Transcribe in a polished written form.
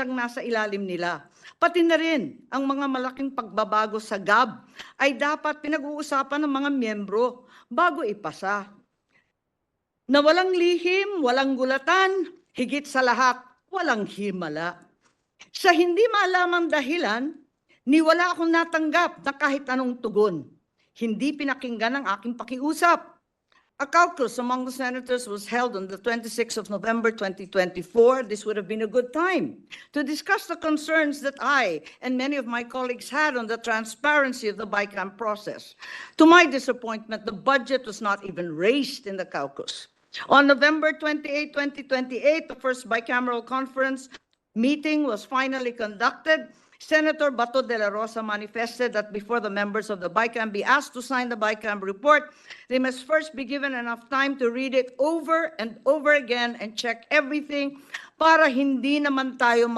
ang nasa ilalim nila. Pati na rin ang mga malaking pagbabago sa GAB ay dapat pinag-uusapan ng mga miyembro bago ipasa. Na walang lihim, walang gulatan, higit sa lahat, walang himala. Sa hindi maalamang dahilan, wala akong natanggap na kahit anong tugon. Hindi pinakinggan ang aking pakiusap. A caucus among the senators was held on the 26th of November 2024. This would have been a good time to discuss the concerns that I and many of my colleagues had on the transparency of the BICAM process. To my disappointment, the budget was not even raised in the caucus. On November 28, 2028, the first bicameral conference meeting was finally conducted. Senator Bato de la Rosa manifested that before the members of the BICAM be asked to sign the BICAM report, they must first be given enough time to read it over and over again and check everything para hindi naman tayo